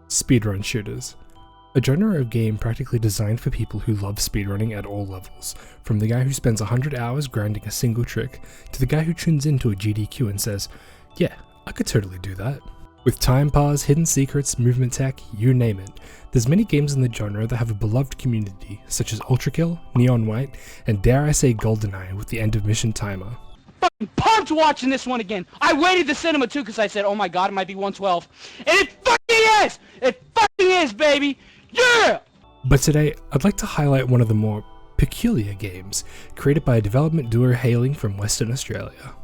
Speedrun shooters. A genre of game practically designed for people who love speedrunning at all levels, from the guy who spends 100 hours grinding a single trick, to the guy who tunes into a GDQ and says, yeah, I could totally do that. With time bars, hidden secrets, movement tech, you name it, there's many games in the genre that have a beloved community, such as Ultra Kill, Neon White, and dare I say GoldenEye with the end of mission timer. Fucking pumped watching this one again. I waited the cinema too because I said, oh my god, it might be 112. And it fucking is! It fucking is, baby! Yeah! But today, I'd like to highlight one of the more peculiar games, created by a development duo hailing from Western Australia.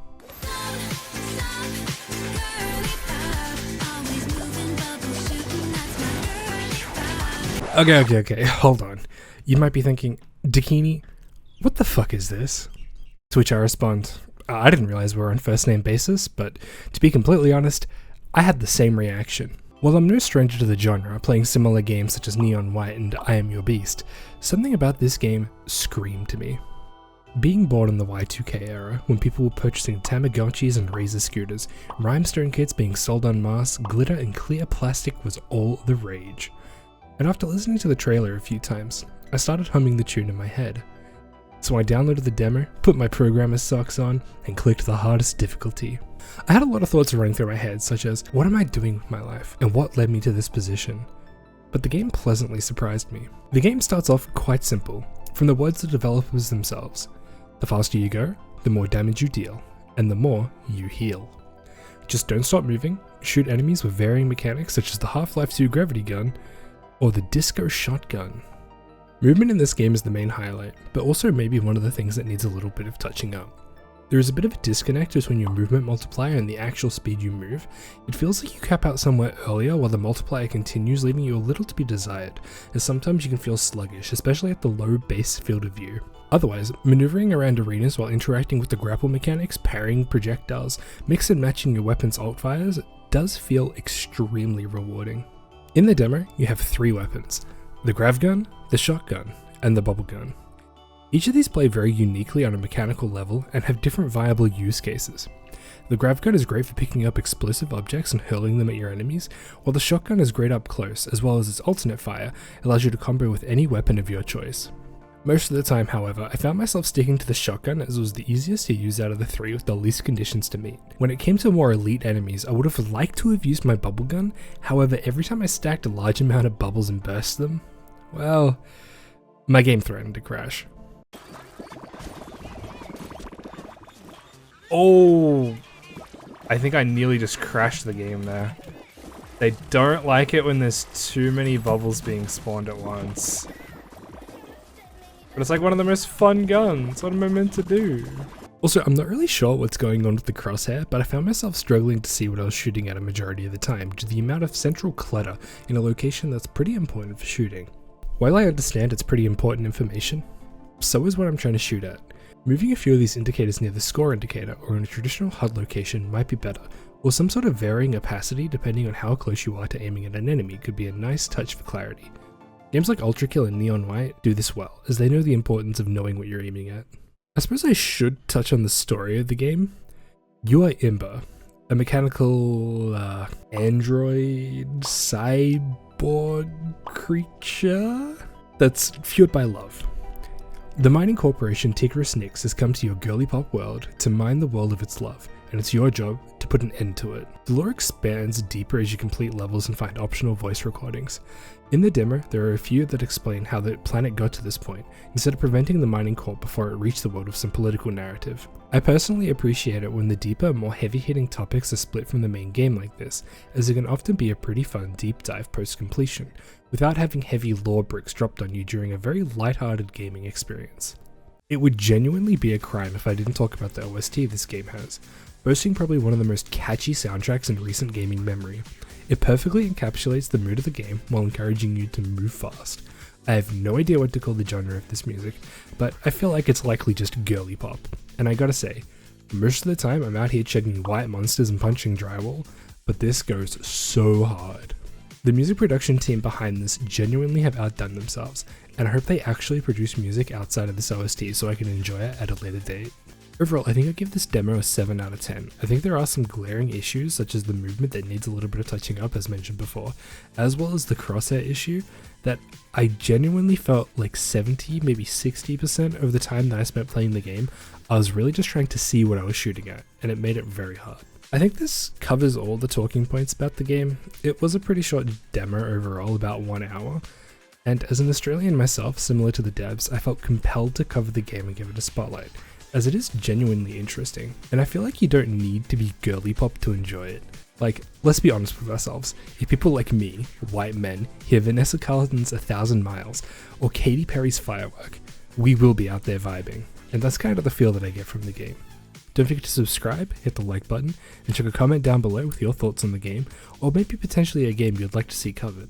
Okay, hold on. You might be thinking, Dakini, what the fuck is this? To which I respond, I didn't realize we were on first name basis, but to be completely honest, I had the same reaction. While I'm no stranger to the genre, playing similar games such as Neon White and I Am Your Beast, something about this game screamed to me. Being born in the Y2K era, when people were purchasing Tamagotchis and Razor scooters, rhinestone kits being sold en masse, glitter and clear plastic was all the rage. And after listening to the trailer a few times, I started humming the tune in my head. So I downloaded the demo, put my programmer's socks on, and clicked the hardest difficulty. I had a lot of thoughts running through my head, such as, what am I doing with my life, and what led me to this position? But the game pleasantly surprised me. The game starts off quite simple, from the words of the developers themselves. The faster you go, the more damage you deal, and the more you heal. Just don't stop moving, shoot enemies with varying mechanics such as the Half-Life 2 gravity gun, or the disco shotgun. Movement in this game is the main highlight, but also maybe one of the things that needs a little bit of touching up. There is a bit of a disconnect between your movement multiplier and the actual speed you move. It feels like you cap out somewhere earlier while the multiplier continues, leaving you a little to be desired, as sometimes you can feel sluggish, especially at the low base field of view. Otherwise, maneuvering around arenas while interacting with the grapple mechanics, parrying projectiles, mix and matching your weapon's alt fires does feel extremely rewarding. In the demo, you have 3 weapons, the grav gun, the shotgun, and the bubble gun. Each of these play very uniquely on a mechanical level and have different viable use cases. The grav gun is great for picking up explosive objects and hurling them at your enemies, while the shotgun is great up close, as well as its alternate fire allows you to combo with any weapon of your choice. Most of the time, however, I found myself sticking to the shotgun as it was the easiest to use out of the 3 with the least conditions to meet. When it came to more elite enemies, I would have liked to have used my bubble gun, however every time I stacked a large amount of bubbles and burst them, well, my game threatened to crash. Oh, I think I nearly just crashed the game there. They don't like it when there's too many bubbles being spawned at once. But it's like one of the most fun guns. What am I meant to do? Also, I'm not really sure what's going on with the crosshair, but I found myself struggling to see what I was shooting at a majority of the time due to the amount of central clutter in a location that's pretty important for shooting. While I understand it's pretty important information, so is what I'm trying to shoot at. Moving a few of these indicators near the score indicator or in a traditional HUD location might be better, or some sort of varying opacity depending on how close you are to aiming at an enemy could be a nice touch for clarity. Games like Ultra Kill and Neon White do this well, as they know the importance of knowing what you're aiming at. I suppose I should touch on the story of the game. You are Imber, a mechanical android cyborg creature that's fueled by love. The mining corporation Tigris Nix has come to your girly pop world to mine the world of its love, and it's your job to put an end to it. The lore expands deeper as you complete levels and find optional voice recordings. In the demo, there are a few that explain how the planet got to this point, instead of preventing the mining corp before it reached the world with some political narrative. I personally appreciate it when the deeper, more heavy-hitting topics are split from the main game like this, as it can often be a pretty fun deep dive post-completion, without having heavy lore bricks dropped on you during a very light-hearted gaming experience. It would genuinely be a crime if I didn't talk about the OST this game has, boasting probably one of the most catchy soundtracks in recent gaming memory. It perfectly encapsulates the mood of the game while encouraging you to move fast. I have no idea what to call the genre of this music, but I feel like it's likely just girly pop. And I gotta say, most of the time I'm out here chugging white monsters and punching drywall, but this goes so hard. The music production team behind this genuinely have outdone themselves, and I hope they actually produce music outside of this OST so I can enjoy it at a later date. Overall, I think I'd give this demo a 7 out of 10. I think there are some glaring issues, such as the movement that needs a little bit of touching up, as mentioned before, as well as the crosshair issue, that I genuinely felt like 70, maybe 60% of the time that I spent playing the game, I was really just trying to see what I was shooting at, and it made it very hard. I think this covers all the talking points about the game. It was a pretty short demo overall, about 1 hour, and as an Australian myself, similar to the devs, I felt compelled to cover the game and give it a spotlight, as it is genuinely interesting, and I feel like you don't need to be girly pop to enjoy it. Like, let's be honest with ourselves, if people like me, white men, hear Vanessa Carlton's 1,000 Miles, or Katy Perry's Firework, we will be out there vibing, and that's kind of the feel that I get from the game. Don't forget to subscribe, hit the like button, and check a comment down below with your thoughts on the game, or maybe potentially a game you'd like to see covered.